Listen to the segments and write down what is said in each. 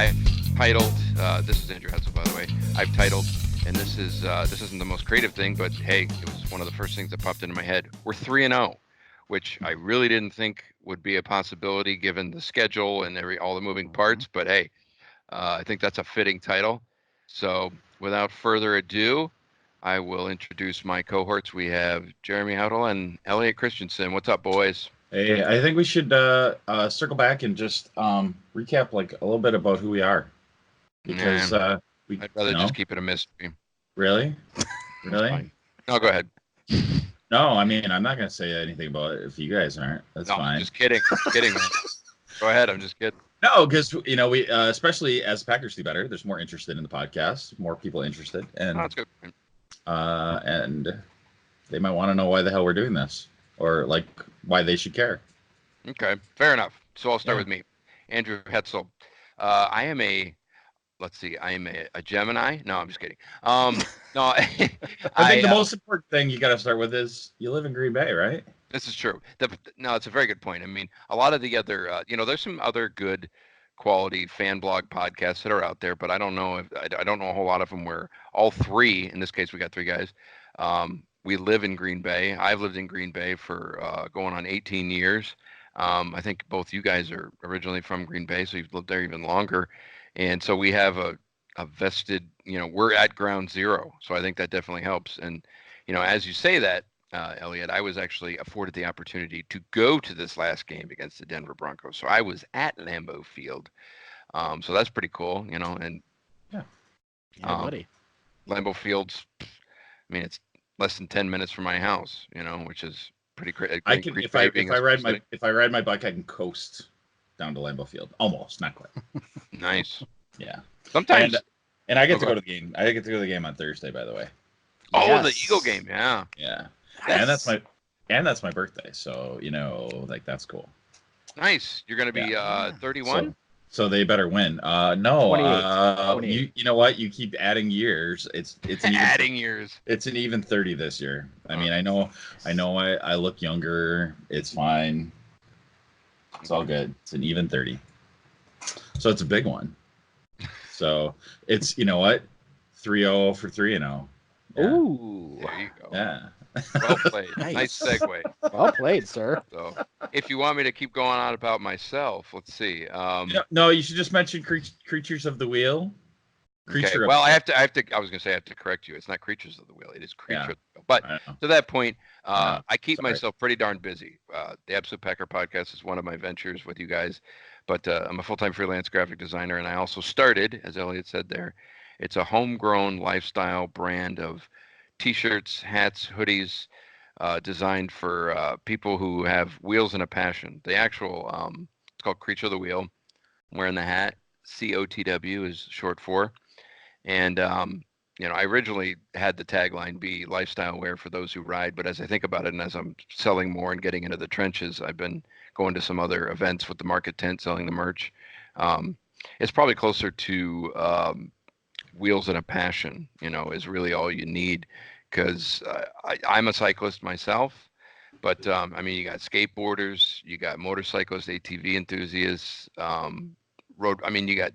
I've titled. This is Andrew Hetzel, by the way. I've titled, and this isn't the most creative thing, but hey, it was one of the first things that popped into my head. We're 3-0, which I really didn't think would be a possibility given the schedule and all the moving parts. But hey, I think that's a fitting title. So without further ado, I will introduce my cohorts. We have Jeremy Huddle and Elliot Christensen. What's up, boys? Hey, I think we should circle back and just recap like a little bit about who we are, because we. I'd rather just keep it a mystery. Really, really. Fine. No, go ahead. No, I mean I'm not gonna say anything about it if you guys aren't. That's fine. Just kidding. Kidding. Go ahead. I'm just kidding. No, because we especially as Packers do better, there's more interested in the podcast, more people interested, and that's good. And they might want to know why the hell we're doing this, or like why they should care. Okay, fair enough. So I'll start with me, Andrew Hetzel. I am a Gemini. No, I'm just kidding. No, I think the most important thing you got to start with is you live in Green Bay, right? This is true. No, it's a very good point. I mean, a lot of the other, there's some other good quality fan blog podcasts that are out there, but I don't know I don't know a whole lot of them where all three, in this case, we got three guys. We live in Green Bay. I've lived in Green Bay for going on 18 years. I think both you guys are originally from Green Bay, so you've lived there even longer. And so we have a vested, we're at ground zero. So I think that definitely helps. And, as you say that, Elliot, I was actually afforded the opportunity to go to this last game against the Denver Broncos. So I was at Lambeau Field. So that's pretty cool, and yeah, buddy. Lambeau Field's, I mean, it's less than 10 minutes from my house, which is pretty great. I can, if I ride my bike, I can coast down to Lambeau Field. Almost, not quite. Nice. Yeah. Sometimes. And I get to go to the game. I get to go to the game on Thursday, by the way. Oh, yes. The Eagle game, yeah. Yeah. Nice. And that's my birthday, so like that's cool. Nice. You're gonna be 31. So they better win. No. You know what? You keep adding years. It's adding years. It's an even 30 this year. I mean, I know. I look younger. It's fine. It's all good. It's an even 30. So it's a big one. So it's 3-0 for 3-0. Yeah. Ooh. There you go. Yeah. Well played. Nice segue. Well played, sir. So, if you want me to keep going on about myself, let's see. No, you should just mention Creatures of the Wheel. Okay. Well, I was going to say I have to correct you. It's not Creatures of the Wheel. It is Creature of the Wheel. But to that point, I keep myself pretty darn busy. The Absolute Packer podcast is one of my ventures with you guys. But I'm a full-time freelance graphic designer, and I also started, as Elliot said there, it's a homegrown lifestyle brand of T-shirts, hats, hoodies, designed for people who have wheels and a passion. The actual, it's called Creature of the Wheel. I'm wearing the hat. COTW is short for. And, I originally had the tagline be lifestyle wear for those who ride. But as I think about it, and as I'm selling more and getting into the trenches, I've been going to some other events with the market tent, selling the merch. It's probably closer to wheels and a passion, is really all you need. Because I'm a cyclist myself, but you got skateboarders, you got motorcyclists, ATV enthusiasts, you got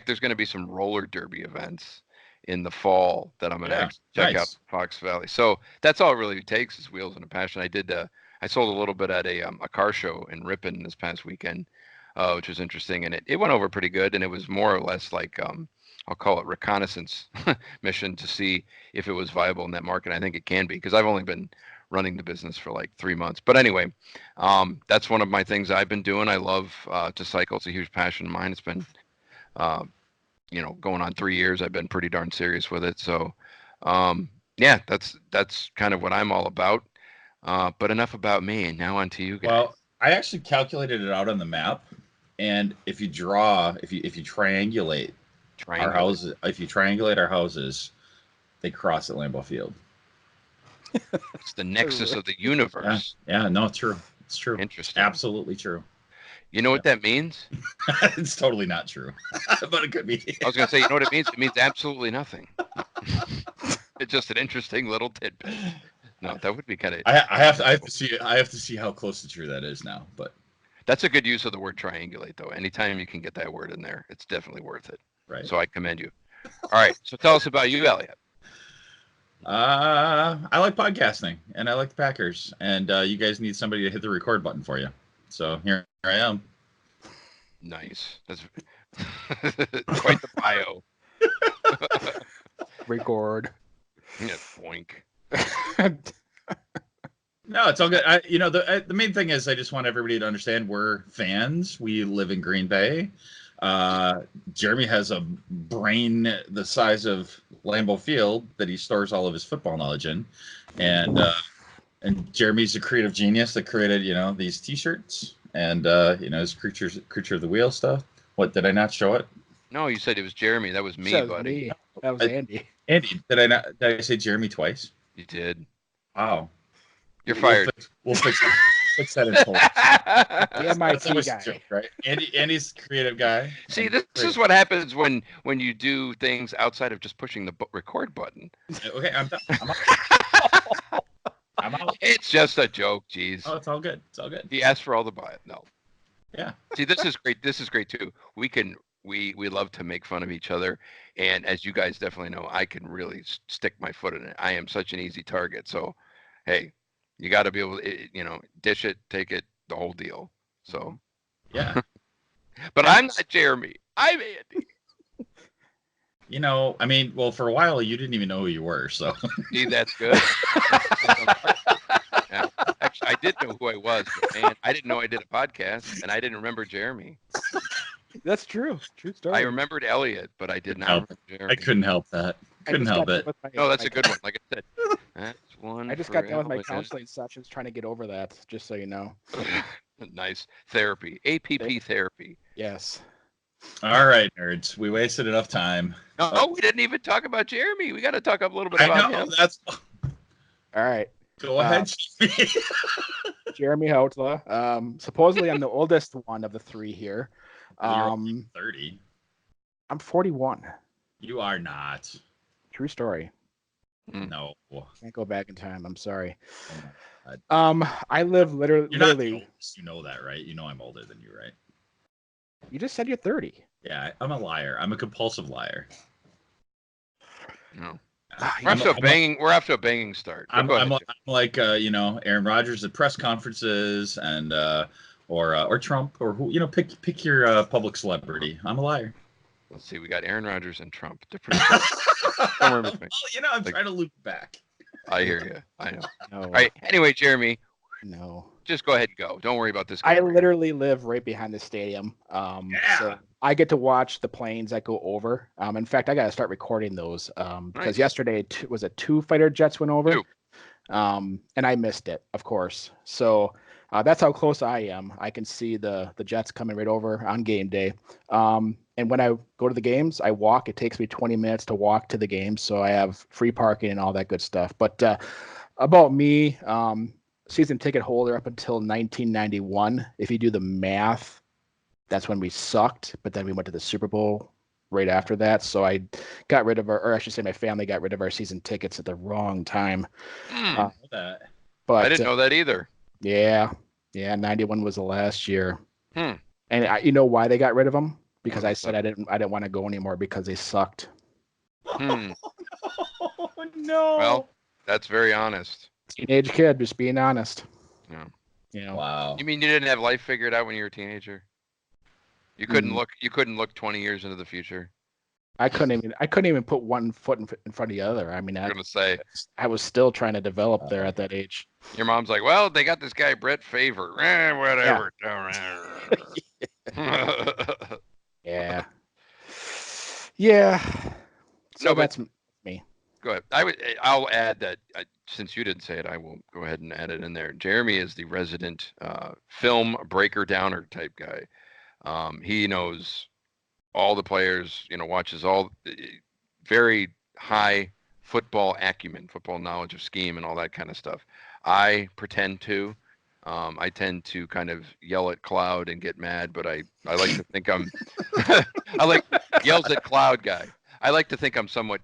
there's going to be some roller derby events in the fall that I'm going to check out Fox Valley. So that's all it really takes is wheels and a passion. I sold a little bit at a car show in Ripon this past weekend, which was interesting, and it went over pretty good, and it was more or less like I'll call it reconnaissance mission to see if it was viable in that market. I think it can be because I've only been running the business for like 3 months. But anyway, that's one of my things I've been doing. I love to cycle. It's a huge passion of mine. It's been, going on 3 years. I've been pretty darn serious with it. So, that's kind of what I'm all about. But enough about me. And now on to you guys. Well, I actually calculated it out on the map. And if you triangulate our houses, our houses, they cross at Lambeau Field. It's the nexus of the universe. Yeah, no, it's true. It's true. Interesting. Absolutely true. You know what that means? It's totally not true, but it could be. I was going to say, you know what it means? It means absolutely nothing. It's just an interesting little tidbit. No, that would be kind of. I have to see how close to true that is now, but. That's a good use of the word triangulate, though. Anytime you can get that word in there, it's definitely worth it. Right. So I commend you. All right. So tell us about you, Elliot. I like podcasting, and I like the Packers, and you guys need somebody to hit the record button for you. So here I am. Nice. That's quite the bio. Record. Yeah, boink. No, it's all good. The main thing is I just want everybody to understand we're fans. We live in Green Bay. Jeremy has a brain the size of Lambeau Field that he stores all of his football knowledge in, and Jeremy's a creative genius that created these T-shirts and his creature of the wheel stuff. What, did I not show it? No, you said it was Jeremy. That was me, buddy. Me. That was Andy. Andy, did I say Jeremy twice? You did. Wow. You're fired. We'll fix that in post. The MIT guy. Joke, right? Andy's a creative guy. See, this is what happens when you do things outside of just pushing the record button. Okay, I'm done. I'm out. It's just a joke, jeez. Oh, it's all good. It's all good. He asked for all the buy. No. Yeah. See, this is great. This is great too. We love to make fun of each other, and as you guys definitely know, I can really stick my foot in it. I am such an easy target. So, hey, you got to be able to, dish it, take it, the whole deal. So, yeah. But I'm not Jeremy. I'm Andy. Well, for a while you didn't even know who you were. So, see, that's good. Yeah. Actually, I did know who I was, but man, I didn't know I did a podcast, and I didn't remember Jeremy. That's true. True story. I remembered Elliot, but I did not remember Jeremy. I couldn't help that. Couldn't help it. No, that's a good one. Like I said, that's one. I just got done with my counseling sessions trying to get over that, just so you know. Nice. Therapy. APP therapy. Yes. All right, nerds. We wasted enough time. No, we didn't even talk about Jeremy. We got to talk a little bit about him. All right. Go ahead, Jeremy Houtla. Supposedly, I'm the oldest one of the three here. 30. I'm 41. You are not. True story. No. Can't go back in time. I'm sorry. Oh I live literally. You know that, right? You know I'm older than you, right? You just said you're 30. Yeah, I'm a liar. I'm a compulsive liar. No. We're off to a banging start. I'm like Aaron Rodgers at press conferences and or Trump or who pick your public celebrity. I'm a liar. Let's see. We got Aaron Rodgers and Trump. Different. I'm trying to loop back. I hear you. I know. No. All right. Anyway, Jeremy. No. Just go ahead and go. Don't worry about this. I literally live right behind the stadium. So I get to watch the planes that go over. In fact, I got to start recording those because yesterday was it 2 fighter jets went over. 2. And I missed it, of course. So that's how close I am. I can see the jets coming right over on game day. And when I go to the games, I walk. It takes me 20 minutes to walk to the games. So I have free parking and all that good stuff. But about me, season ticket holder up until 1991. If you do the math, that's when we sucked. But then we went to the Super Bowl right after that. So I got rid of my family got rid of our season tickets at the wrong time. But I didn't know that either. Yeah. 91 was the last year. And you know why they got rid of them? Because I said I didn't want to go anymore because they sucked. Oh, no. Well, that's very honest. Teenage kid, just being honest. Yeah. Wow. You mean you didn't have life figured out when you were a teenager? You couldn't look. You couldn't look 20 years into the future. I couldn't even put one foot in front of the other. I mean, I was still trying to develop there at that age. Your mom's like, well, they got this guy Brett Favre. Whatever. Yeah. Yeah. So no, that's me. Go ahead. I'll add that since you didn't say it, I will go ahead and add it in there. Jeremy is the resident film breaker downer type guy. He knows all the players, watches all very high football acumen, football knowledge of scheme and all that kind of stuff. I pretend to. I tend to kind of yell at Cloud and get mad, but I like to think I'm I like yells at Cloud guy. I like to think I'm somewhat,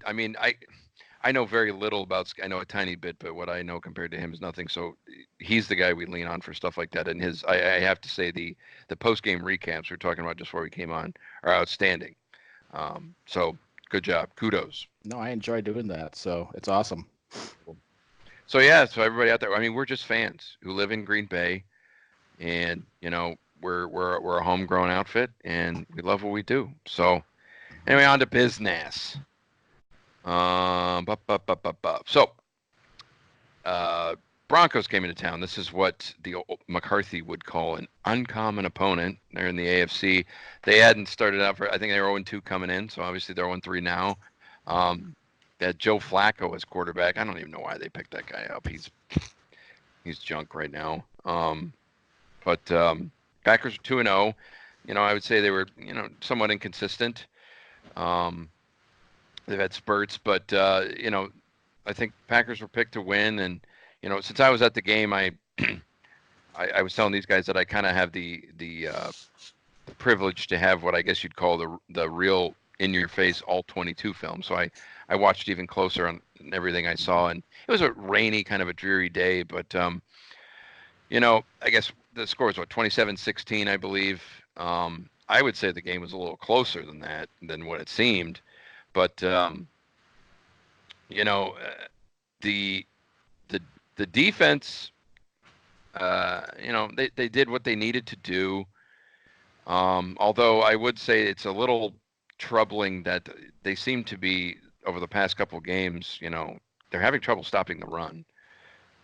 I know very little about. I know a tiny bit, but what I know compared to him is nothing. So he's the guy we lean on for stuff like that. And I have to say the post game recaps we were talking about just before we came on are outstanding. So good job, kudos. No, I enjoy doing that, so it's awesome. So yeah, so everybody out there, I mean, we're just fans who live in Green Bay, and we're a homegrown outfit, and we love what we do. So anyway, on to business. So, Broncos came into town. This is what the McCarthy would call an uncommon opponent. They're in the AFC. They hadn't started out I think they were 0-2 coming in, so obviously they're 0-3 now. That Joe Flacco as quarterback. I don't even know why they picked that guy up. He's junk right now. But Packers are 2-0. I would say they were, somewhat inconsistent. They've had spurts, but I think Packers were picked to win. And since I was at the game, I was telling these guys that I kind of have the privilege to have what I guess you'd call the real in-your-face all-22 film. So I watched even closer on everything I saw, and it was a rainy, kind of a dreary day. But I guess the score was 27-16, I believe. I would say the game was a little closer than what it seemed. But the defense, they did what they needed to do. Although I would say it's a little troubling that they seem to be, over the past couple of games, they're having trouble stopping the run.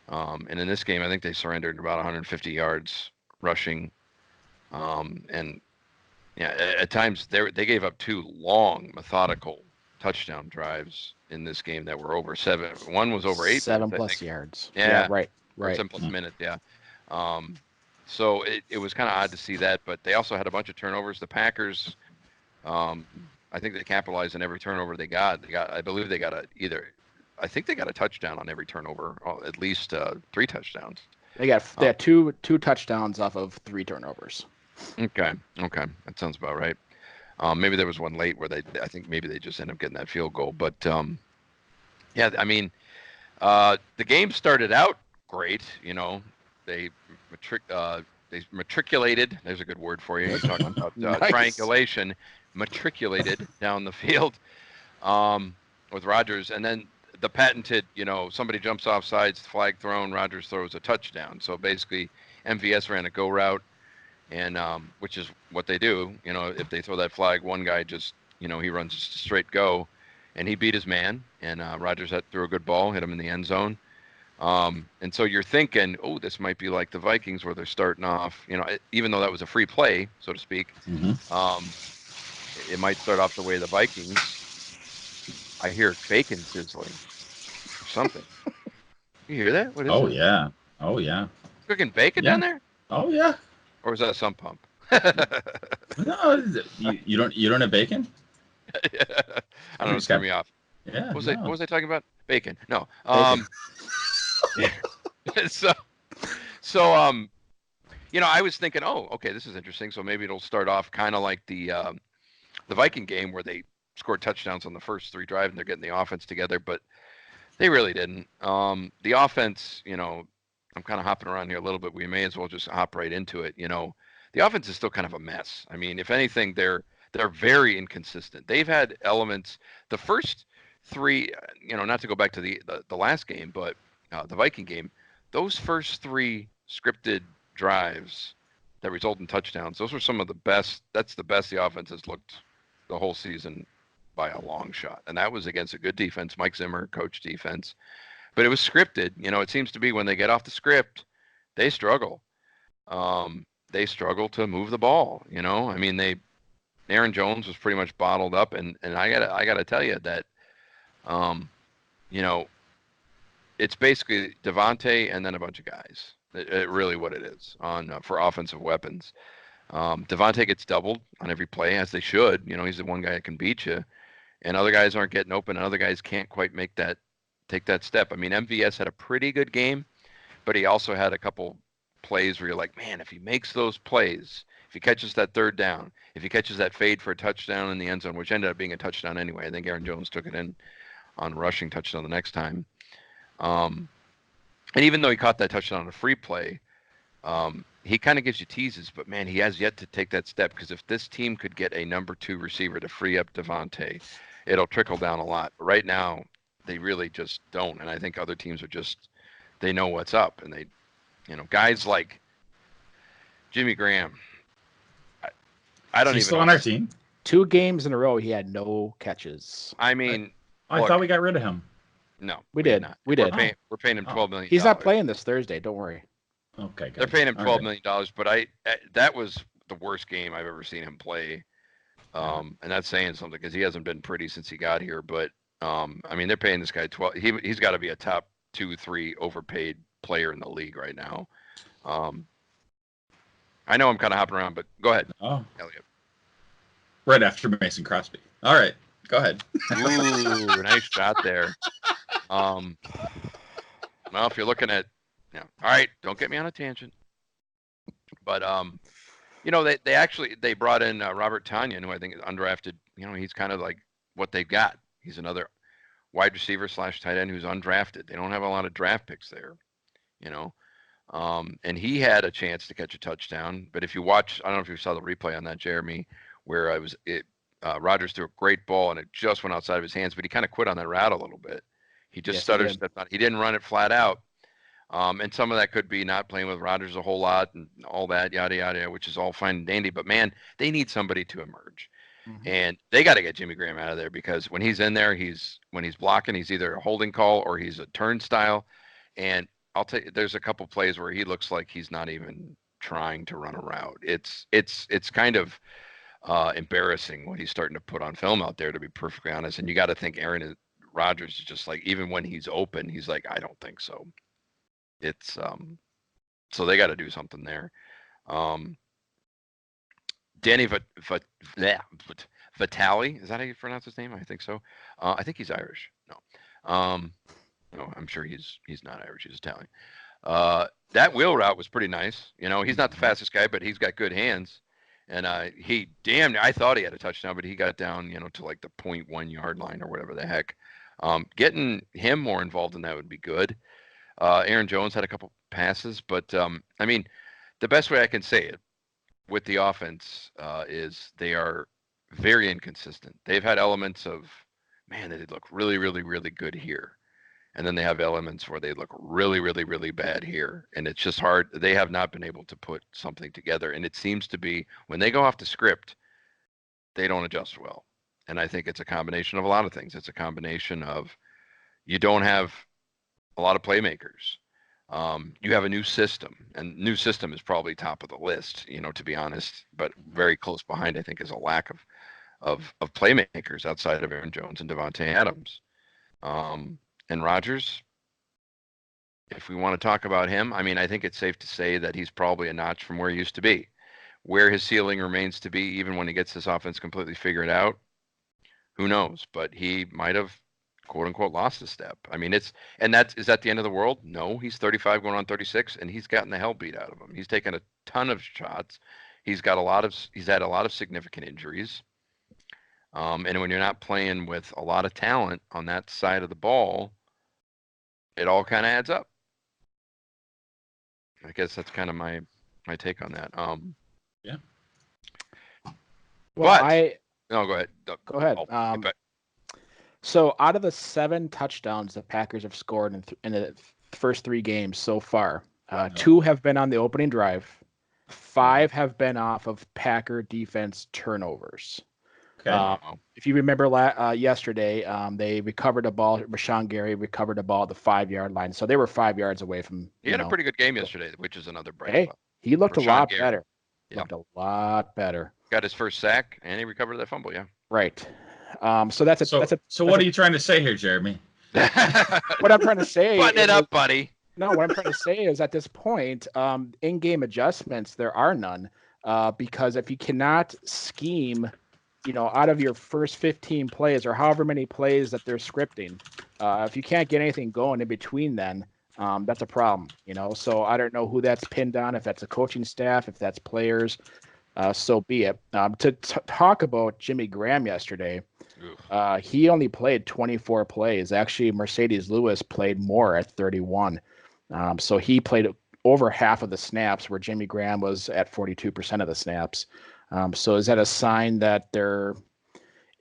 And in this game, I think they surrendered about 150 yards rushing. And at times they gave up 2 long, methodical touchdown drives in this game that were over 7. One was over 8. 7+ yards. Yeah, right. 7+ minutes. Yeah. So it was kind of odd to see that, but they also had a bunch of turnovers. The Packers, I think they capitalized on every turnover they got. I believe they got a touchdown on every turnover, at least 3 touchdowns. They had two touchdowns off of 3 turnovers. Okay, that sounds about right. Maybe there was one late where I think maybe they just ended up getting that field goal. But yeah, I mean, the game started out great. They matriculated. There's a good word for you. You're talking about Nice. Triangulation. Matriculated down the field with Rodgers, and then the patented, somebody jumps off sides, flag thrown, Rodgers throws a touchdown. So basically, MVS ran a go route, and which is what they do. If they throw that flag, one guy just, he runs just a straight go, and he beat his man. And Rodgers threw a good ball, hit him in the end zone. And so you're thinking, oh, this might be like the Vikings where they're starting off, even though that was a free play, so to speak. Mm-hmm. It might start off the way of the Vikings. I hear bacon sizzling or something. You hear that? What is it? Oh yeah. Cooking bacon down there? Oh yeah. Or was that a sump pump? No, you don't have bacon? I don't know. It's threw me off. Yeah. What was I talking about? Bacon. No. So I was thinking, oh, okay, this is interesting. So maybe it'll start off kind of like the Viking game where they scored touchdowns on the first 3 drives and they're getting the offense together, but they really didn't. The offense, I'm kind of hopping around here a little bit. We may as well just hop right into it. The offense is still kind of a mess. I mean, if anything, they're very inconsistent. They've had elements. The first 3, not to go back to the last game, but the Viking game, those first 3 scripted drives that result in touchdowns, those were some of the best. That's the best the offense has looked the whole season by a long shot. And that was against a good defense. Mike Zimmer coached defense. But it was scripted. It seems to be when they get off the script, they struggle. They struggle to move the ball. I mean, Aaron Jones was pretty much bottled up, and I gotta tell you that, it's basically Devontae and then a bunch of guys. Really what it is for offensive weapons. Devontae gets doubled on every play, as they should. He's the one guy that can beat you, and other guys aren't getting open, and other guys can't quite take that step. I mean, MVS had a pretty good game, but he also had a couple plays where you're like, man, if he makes those plays, if he catches that 3rd down, if he catches that fade for a touchdown in the end zone, which ended up being a touchdown anyway, I think Aaron Jones took it in. on rushing touchdown the next time. And even though he caught that touchdown on a free play, he kind of gives you teases, but man, he has yet to take that step, because if this team could get a number 2 receiver to free up Devontae, it'll trickle down a lot. But right now, they really just don't. And I think other teams are just, they know what's up. And they, guys like Jimmy Graham, I don't even still know. On our team? 2 games in a row, he had no catches. I mean, I thought we got rid of him. No, we did not. We did. We're paying him $12 million. He's not playing this Thursday. Don't worry. Okay, good. They're paying him $12 million, but that was the worst game I've ever seen him play. And that's saying something, because he hasn't been pretty since he got here. But I mean, they're paying this guy 12. He's got to be a top 2-3 overpaid player in the league right now. I know I'm kind of hopping around, but go ahead. Oh, Elliot. Right after Mason Crosby. All right, go ahead. Ooh, nice shot there. Well, if you're looking at, all right, don't get me on a tangent. But they brought in Robert Tonyan, who I think is undrafted. He's kind of like what they've got. He's another wide receiver / tight end who's undrafted. They don't have a lot of draft picks there, and he had a chance to catch a touchdown. But if you watch, I don't know if you saw the replay on that, Jeremy, where Rodgers threw a great ball and it just went outside of his hands, but he kind of quit on that route a little bit. He just stuttered, stepped on. He didn't run it flat out. And some of that could be not playing with Rodgers a whole lot and all that, yada, yada, which is all fine and dandy. But, man, they need somebody to emerge. Mm-hmm. And they got to get Jimmy Graham out of there, because when he's in there, when he's blocking, he's either a holding call or he's a turnstile. And I'll tell you, there's a couple plays where he looks like he's not even trying to run a route. It's kind of embarrassing what he's starting to put on film out there, to be perfectly honest. And you got to think Aaron Rodgers is just like, even when he's open, he's like, I don't think so. It's so they got to do something there. Danny Vitale, is that how you pronounce his name? I think so. I think he's Irish. No, I'm sure he's not Irish. He's Italian. That wheel route was pretty nice. He's not the fastest guy, but he's got good hands. And I thought he had a touchdown, but he got down, to like the 0.1 yard line or whatever the heck. Getting him more involved in that would be good. Aaron Jones had a couple passes, but I mean, the best way I can say it with the offense is they are very inconsistent. They've had elements of, man, they look really, really, really good here. And then they have elements where they look really, really, really bad here. And it's just hard. They have not been able to put something together. And it seems to be, when they go off the script, they don't adjust well. And I think it's a combination of a lot of things. It's a combination of, you don't have a lot of playmakers. You have a new system, and new system is probably top of the list, to be honest, but very close behind, I think, is a lack of playmakers outside of Aaron Jones and Devontae Adams. And Rodgers, if we want to talk about him, I mean, I think it's safe to say that he's probably a notch from where he used to be. Where his ceiling remains to be, even when he gets this offense completely figured out, who knows? But he might have, quote unquote, lost a step. I mean, is that the end of the world? No, he's 35 going on 36, and he's gotten the hell beat out of him. He's taken a ton of shots. He's had a lot of significant injuries. And when you're not playing with a lot of talent on that side of the ball, it all kind of adds up. I guess that's kind of my take on that. Yeah. Well, no, go ahead. Go ahead. So out of the 7 touchdowns the Packers have scored in the first 3 games so far, 2 have been on the opening drive. 5 have been off of Packer defense turnovers. Okay. If you remember yesterday, they recovered a ball. Rashawn Gary recovered a ball at the 5-yard line. So they were 5 yards away from. He had a pretty good game yesterday, which is another break. Hey, he looked a lot better. Looked a lot better. Got his first sack, and he recovered that fumble, yeah. Right. So what are you trying to say here, Jeremy? What I'm trying to say. Button it up, buddy. No, what I'm trying to say is at this point, in-game adjustments, there are none. Because if you cannot scheme, out of your first 15 plays or however many plays that they're scripting, if you can't get anything going in between then, that's a problem, So I don't know who that's pinned on, if that's a coaching staff, if that's players. so be it. To talk about Jimmy Graham yesterday, he only played 24 plays. Actually, Mercedes Lewis played more at 31. So he played over half of the snaps, where Jimmy Graham was at 42% of the snaps. So is that a sign that they're,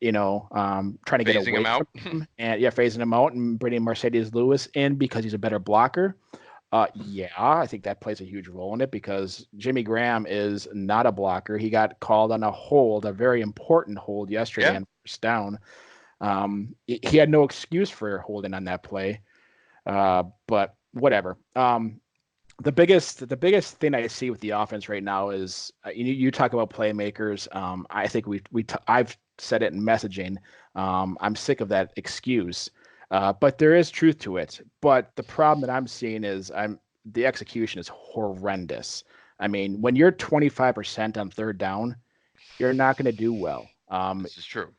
trying to get away from him and phasing him out and bringing Mercedes Lewis in because he's a better blocker? Yeah, I think that plays a huge role in it because Jimmy Graham is not a blocker. He got called on a hold, a very important hold yesterday on first down. He had no excuse for holding on that play, but whatever. The biggest thing I see with the offense right now is you talk about playmakers. I think I've said it in messaging. I'm sick of that excuse. But there is truth to it. But the problem that I'm seeing is the execution is horrendous. I mean, when you're 25% on third down, you're not going to do well. This is true.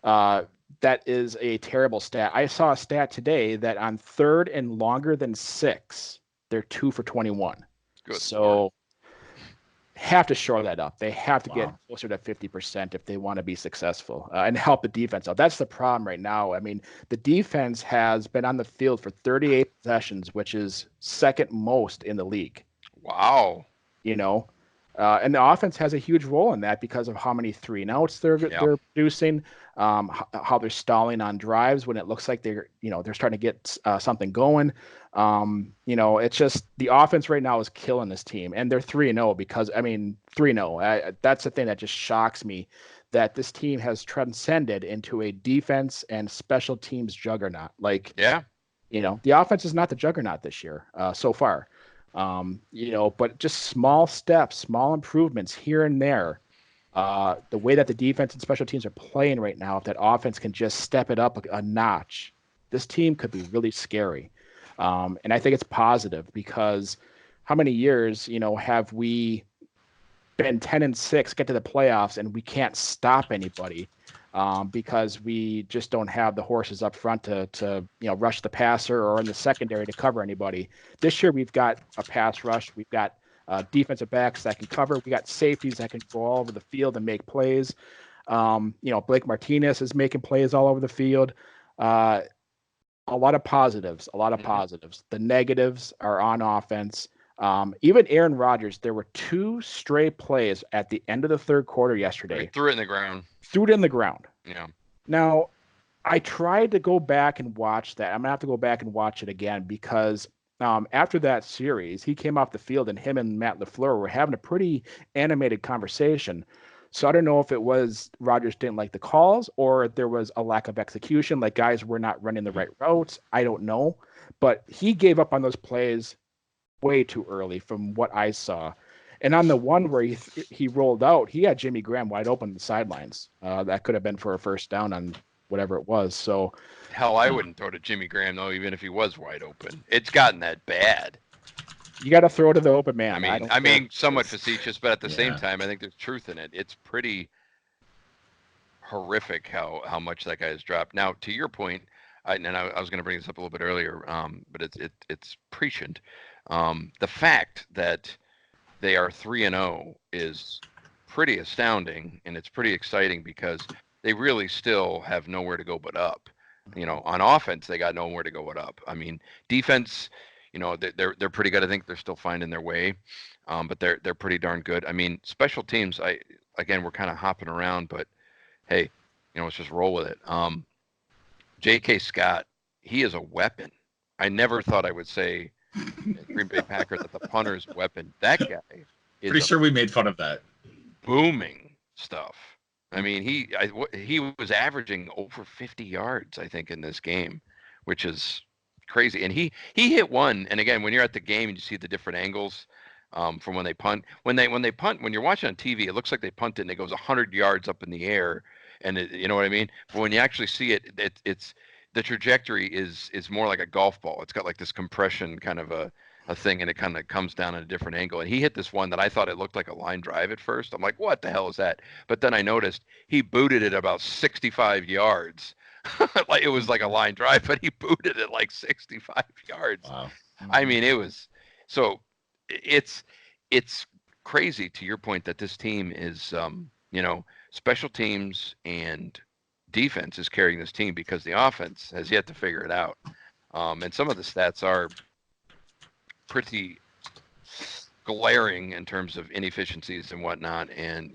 That is a terrible stat. I saw a stat today that on third and longer than 6, they're 2 for 21. Good. So have to shore that up. They have to get closer to 50% if they want to be successful and help the defense out. That's the problem right now. I mean, the defense has been on the field for 38 possessions, which is second most in the league. Wow. And the offense has a huge role in that because of how many 3-and-outs they're producing, how they're stalling on drives when it looks like they're starting to get something going. It's just the offense right now is killing this team, and they're 3-0 because 3-0. That's the thing that just shocks me, that this team has transcended into a defense and special teams juggernaut. The offense is not the juggernaut this year so far. But just small steps, small improvements here and there. The way that the defense and special teams are playing right now, if that offense can just step it up a notch, this team could be really scary. And I think it's positive because how many years, have we been 10-6, get to the playoffs, and we can't stop anybody because we just don't have the horses up front to rush the passer or in the secondary to cover anybody. This year we've got a pass rush. We've got defensive backs that can cover. We got safeties that can go all over the field and make plays. Blake Martinez is making plays all over the field. A lot of positives. The negatives are on offense. Even Aaron Rodgers, there were 2 stray plays at the end of the third quarter yesterday. He threw it in the ground. Yeah. Now, I tried to go back and watch that. I'm going to have to go back and watch it again because after that series, he came off the field and him and Matt LaFleur were having a pretty animated conversation. So I don't know if it was Rodgers didn't like the calls or there was a lack of execution, like guys were not running the right routes. I don't know. But he gave up on those plays way too early from what I saw. And on the one where he rolled out, he had Jimmy Graham wide open on the sidelines. That could have been for a first down on whatever it was. So, hell, I wouldn't throw to Jimmy Graham though, even if he was wide open. It's gotten that bad. You got to throw to the open man. I mean, somewhat facetious, but at the same time, I think there's truth in it. It's pretty horrific how much that guy has dropped. Now, to your point, I was going to bring this up a little bit earlier, but it's prescient. The fact that they are 3-0 is pretty astounding, and it's pretty exciting because they really still have nowhere to go but up. On offense, they got nowhere to go but up. I mean, defense, they're pretty good. I think they're still finding their way, but they're pretty darn good. I mean, special teams, we're kind of hopping around, but hey, let's just roll with it. J.K. Scott, he is a weapon. I never thought I would say Green Bay Packers that the punter's weapon. That guy is pretty sure we made fun of that. Booming stuff. I mean, he was averaging over 50 yards, I think, in this game, which is crazy. And he hit one. And again, when you're at the game and you see the different angles from when they punt, when you're watching on TV, it looks like they punt it and it goes 100 yards up in the air. And you know what I mean? But when you actually see it, it's the trajectory is more like a golf ball. It's got like this compression kind of a thing, and it kind of comes down at a different angle. And he hit this one that I thought it looked like a line drive at first. I'm like, what the hell is that? But then I noticed he booted it about 65 yards. Like it was like a line drive, but he booted it like 65 yards. Wow. I mean, it's crazy to your point that this team is, special teams and defense is carrying this team because the offense has yet to figure it out. And some of the stats are pretty glaring in terms of inefficiencies and whatnot. And,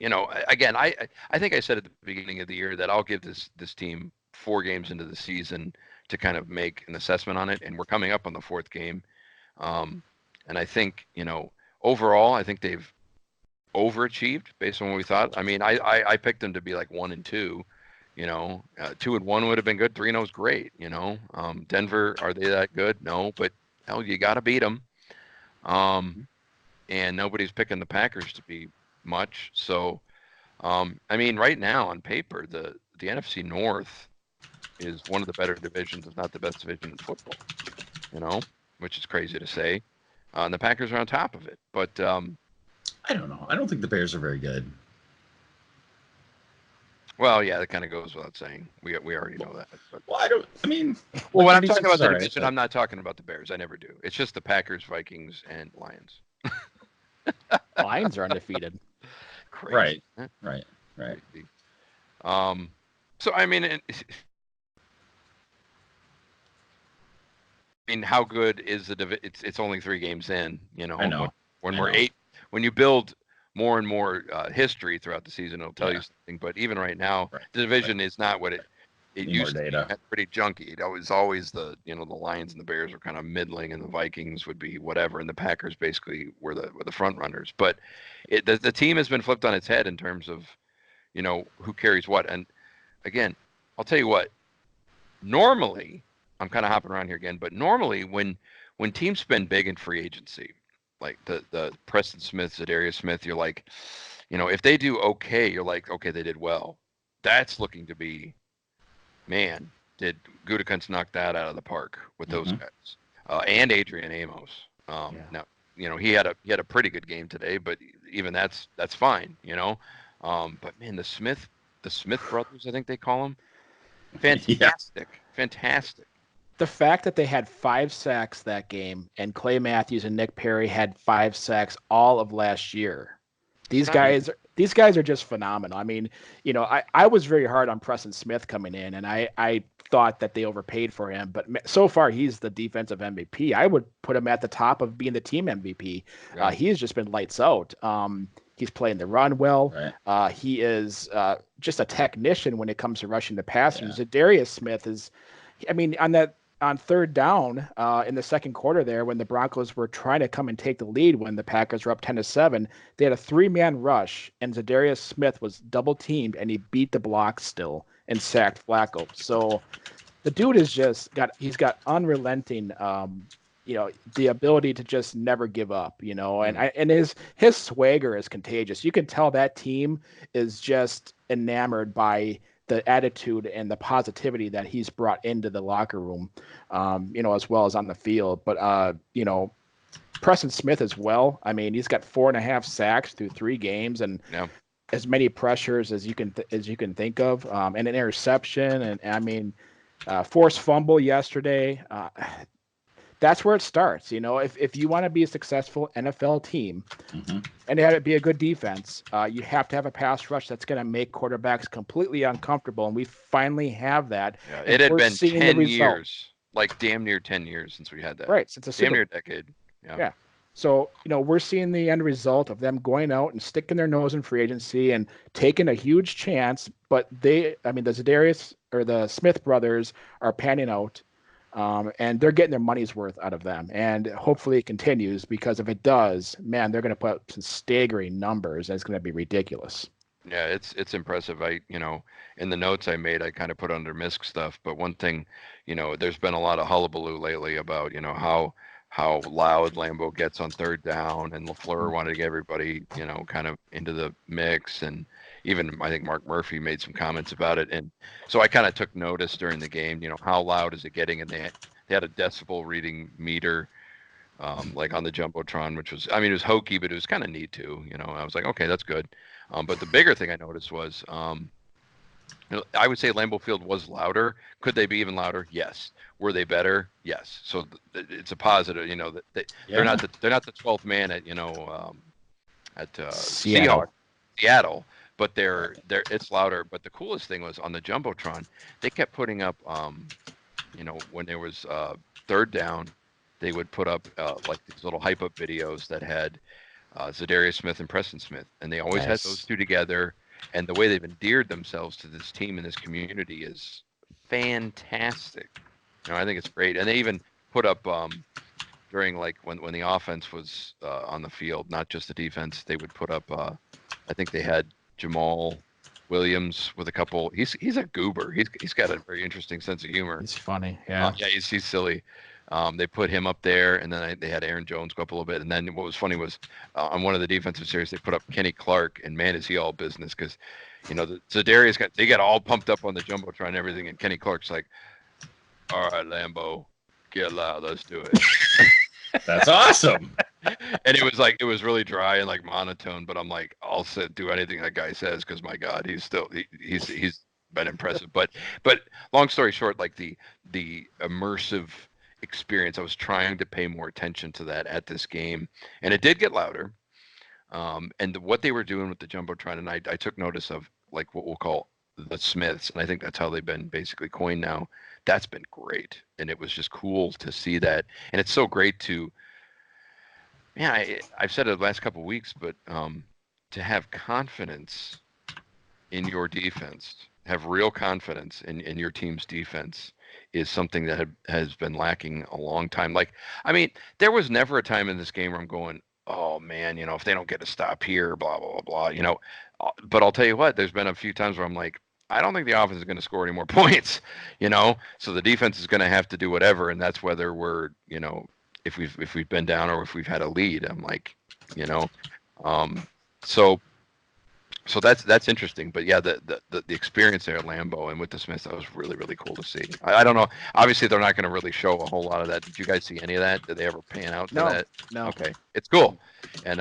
again, I think I said at the beginning of the year that I'll give this team 4 games into the season to kind of make an assessment on it. And we're coming up on the 4th game. And I think, overall, I think they've overachieved based on what we thought. I mean, I picked them to be like 1-2, 2-1 would have been good. 3-0 is great. Denver, are they that good? No, but hell, you got to beat them. And nobody's picking the Packers to be much. So, I mean, right now on paper, the NFC North is one of the better divisions, if not the best division in football, which is crazy to say. And the Packers are on top of it. But I don't know. I don't think the Bears are very good. Well, yeah, that kind of goes without saying. We already know that. But, when I'm talking about the division, I'm not talking about the Bears. I never do. It's just the Packers, Vikings, and Lions. Lions are undefeated. Crazy. Right. So I mean, how good is the it's only 3 games in, I know. When we're 8, when you build more and more history throughout the season, it'll tell you something. But even right now, the division is not what it used to be. Pretty junky. It was always the Lions and the Bears were kind of middling, and the Vikings would be whatever, and the Packers basically were the front runners. But the team has been flipped on its head in terms of who carries what. And again, I'll tell you what. Normally, I'm kind of hopping around here again, but normally when teams spend big in free agency, like the Preston Smith, Zadarius Smith, you're like, if they do okay, you're like, okay, they did well. That's looking to be, man, did Gutekunst knock that out of the park with those guys, and Adrian Amos. Now, he had a pretty good game today, but even that's fine, But man, the Smith brothers, I think they call them, fantastic. The fact that they had 5 sacks that game, and Clay Matthews and Nick Perry had 5 sacks all of last year. These guys are just phenomenal. I mean, I was very hard on Preston Smith coming in, and I thought that they overpaid for him. But so far, he's the defensive MVP. I would put him at the top of being the team MVP. Yeah. He has just been lights out. He's playing the run well. Right. He is just a technician when it comes to rushing the passer. Yeah. Zadarius Smith is, on 3rd down in the second quarter there, when the Broncos were trying to come and take the lead when the Packers were up 10-7, they had a 3-man rush, and Zadarius Smith was double teamed, and he beat the block still and sacked Flacco. So the dude is he's got unrelenting, the ability to just never give up, and his swagger is contagious. You can tell that team is just enamored by the attitude and the positivity that he's brought into the locker room, as well as on the field. But, Preston Smith as well. I mean, he's got 4.5 sacks through 3 games and as many pressures as you can think of, and an interception. And forced fumble yesterday. That's where it starts. If you want to be a successful NFL team and have it be a good defense, you have to have a pass rush that's going to make quarterbacks completely uncomfortable. And we finally have that. Yeah, it had been 10 years, like damn near 10 years since we had that. Right. Since damn near a decade. Yeah. So, we're seeing the end result of them going out and sticking their nose in free agency and taking a huge chance. But the Zadarius or the Smith brothers are panning out. And they're getting their money's worth out of them. And hopefully it continues, because if it does, man, they're going to put up some staggering numbers, and it's going to be ridiculous. Yeah, it's impressive. In the notes I made, I kind of put under Misk stuff. But one thing, there's been a lot of hullabaloo lately about, how loud Lambeau gets on 3rd down, and LaFleur wanted to get everybody, kind of into the mix. And even I think Mark Murphy made some comments about it. And so I kind of took notice during the game, how loud is it getting? And they had a decibel reading meter, like on the Jumbotron, which was, it was hokey, but it was kind of neat too. I was like, okay, that's good. But the bigger thing I noticed was, I would say Lambeau Field was louder. Could they be even louder? Yes. Were they better? Yes. So it's a positive, that they're not the 12th man at, Seattle. Seattle, but it's louder. But the coolest thing was on the jumbotron, they kept putting up, when there was third down, they would put up like these little hype up videos that had Zadarius Smith and Preston Smith, and they always had those two together. And the way they've endeared themselves to this team and this community is fantastic. I think it's great. And they even put up during like when the offense was on the field, not just the defense, they would put up. I think they had Jamal Williams with a couple. He's a goober. He's got a very interesting sense of humor. He's funny. Yeah. Yeah, he's silly. They put him up there, and then they had Aaron Jones go up a little bit. And then what was funny was on one of the defensive series, they put up Kenny Clark, and man, is he all business because, Zadarius they got all pumped up on the jumbotron and everything, and Kenny Clark's like, "All right, Lambo, get loud, let's do it." That's awesome. And it was really dry and like monotone, but I'm like, I'll do anything that guy says because my God, he's been impressive. But long story short, like the immersive experience, I was trying to pay more attention to that at this game, and it did get louder. And what they were doing with the jumbotron, and I took notice of like what we'll call the Smiths, and I think that's how they've been basically coined now. That's been great, and it was just cool to see that, and it's so great to. Yeah, I've said it the last couple of weeks, but to have confidence in your defense, have real confidence in your team's defense is something that has been lacking a long time. Like, I mean, there was never a time in this game where I'm going, oh man, if they don't get a stop here, blah, blah, blah, blah, but I'll tell you what, there's been a few times where I'm like, I don't think the offense is going to score any more points, so the defense is going to have to do whatever. And that's whether we're, if we've been down or if we've had a lead. I'm like, so that's interesting. But yeah, the experience there at Lambeau and with the Smiths, that was really, really cool to see. I don't know. Obviously, they're not going to really show a whole lot of that. Did you guys see any of that? Did they ever pan out to that? No. Okay, it's cool, and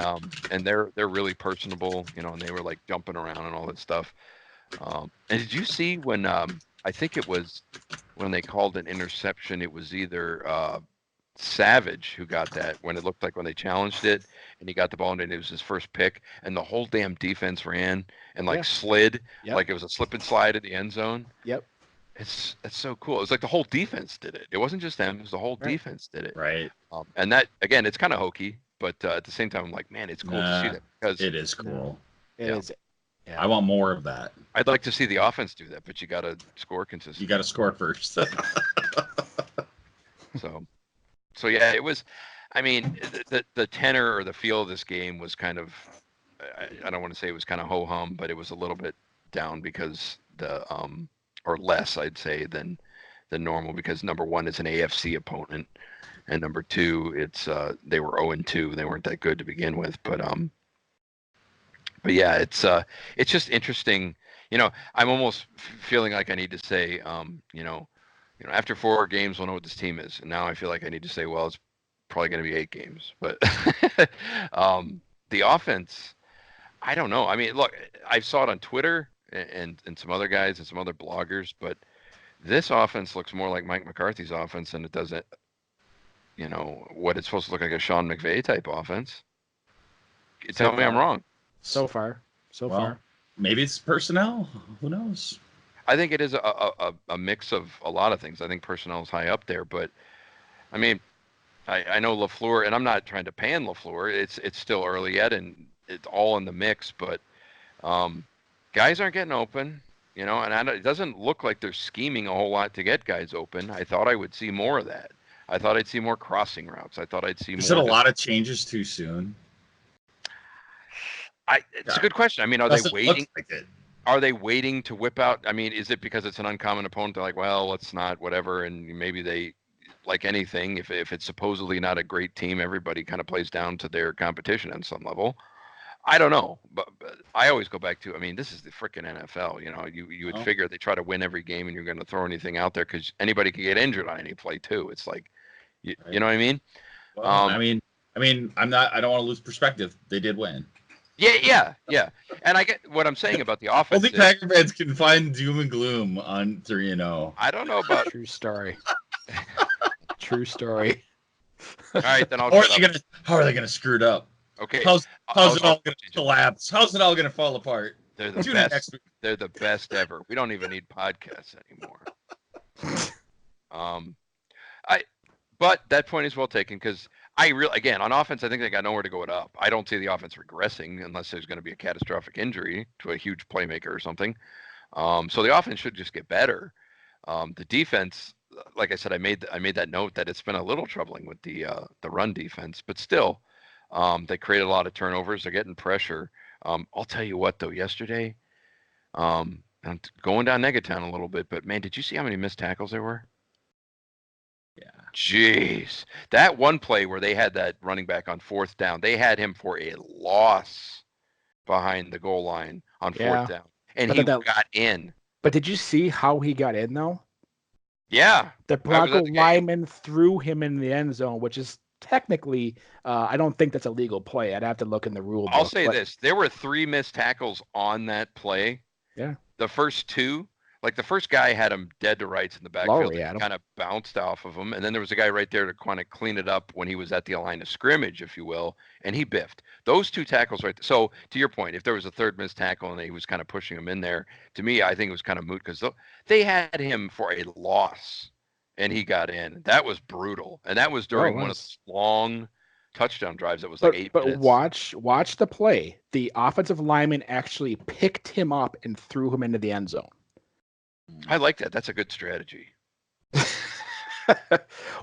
they're really personable, and they were like jumping around and all that stuff. And did you see when I think it was when they called an interception? It was either Savage who got that when it looked like when they challenged it and he got the ball and it was his first pick and the whole damn defense ran and slid like it was a slip and slide in the end zone. Yep. It's so cool. It was like the whole defense did it. It wasn't just them. It was the whole defense did it. Right. And that, again, it's kind of hokey, but at the same time, I'm like, man, it's cool to see that because it is cool. It is. Yeah. I want more of that. I'd like to see the offense do that, but you got to score consistently. You got to score first. So yeah, it was. I mean, the tenor or the feel of this game was kind of. I don't want to say it was kind of ho hum, but it was a little bit down because or less, I'd say, than normal because number one, it's an AFC opponent, and number two, it's they were 0-2. They weren't that good to begin with, but yeah, it's just interesting. I'm almost feeling like I need to say, after 4 games, we'll know what this team is. And now I feel like I need to say, well, it's probably going to be 8 games. But the offense, I don't know. I mean, look, I saw it on Twitter and some other guys and some other bloggers, but this offense looks more like Mike McCarthy's offense than it does what it's supposed to look like a Sean McVay type offense. Tell me I'm wrong. So far. Maybe it's personnel. Who knows? I think it is a mix of a lot of things. I think personnel is high up there, but I mean, I know LaFleur, and I'm not trying to pan LaFleur. It's still early yet, and it's all in the mix. But guys aren't getting open, and it doesn't look like they're scheming a whole lot to get guys open. I thought I would see more of that. I thought I'd see more crossing routes. I thought I'd see more. Is it a lot of changes too soon? It's a good question. I mean, are they waiting? Are they waiting to whip out? I mean, is it because it's an uncommon opponent? They're like, well, let's not, whatever. And maybe they, like anything, if it's supposedly not a great team, everybody kind of plays down to their competition on some level. I don't know. But I always go back to, I mean, this is the freaking NFL. You would figure they try to win every game and you're going to throw anything out there because anybody can get injured on any play too. It's like, you know what I mean? Well, I mean, I don't want to lose perspective. They did win. Yeah. And I get what I'm saying about the offense. Only Packer fans can find doom and gloom on 3-0. I don't know about true story. True story. All right, then I'll. How are they gonna screw it up? Okay. How's it all going to collapse? How's it all going to fall apart? They're the best. They're the best ever. We don't even need podcasts anymore. But that point is well taken because again, on offense, I think they got nowhere to go it up. I don't see the offense regressing unless there's going to be a catastrophic injury to a huge playmaker or something. So the offense should just get better. The defense, like I said, I made that note that it's been a little troubling with the run defense, but still, they created a lot of turnovers. They're getting pressure. I'll tell you what, though, yesterday, I'm going down Negatown a little bit, but man, did you see how many missed tackles there were? Yeah. Jeez. That one play where they had that running back on 4th down, they had him for a loss behind the goal line on 4th down. And he got in. But did you see how he got in, though? Yeah. The Bronco lineman threw him in the end zone, which is technically, I don't think that's a legal play. I'd have to look in the rule book. I'll say this. There were 3 missed tackles on that play. Yeah. The first 2, like the first guy had him dead to rights in the backfield. And kind of bounced off of him. And then there was a guy right there to kind of clean it up when he was at the line of scrimmage, if you will. And he biffed. Those 2 tackles right there. So to your point, if there was a 3rd missed tackle and he was kind of pushing him in there, to me, I think it was kind of moot because they had him for a loss and he got in. That was brutal. And that was during one of those long touchdown drives that was like 8 minutes. But watch the play. The offensive lineman actually picked him up and threw him into the end zone. I like that. That's a good strategy.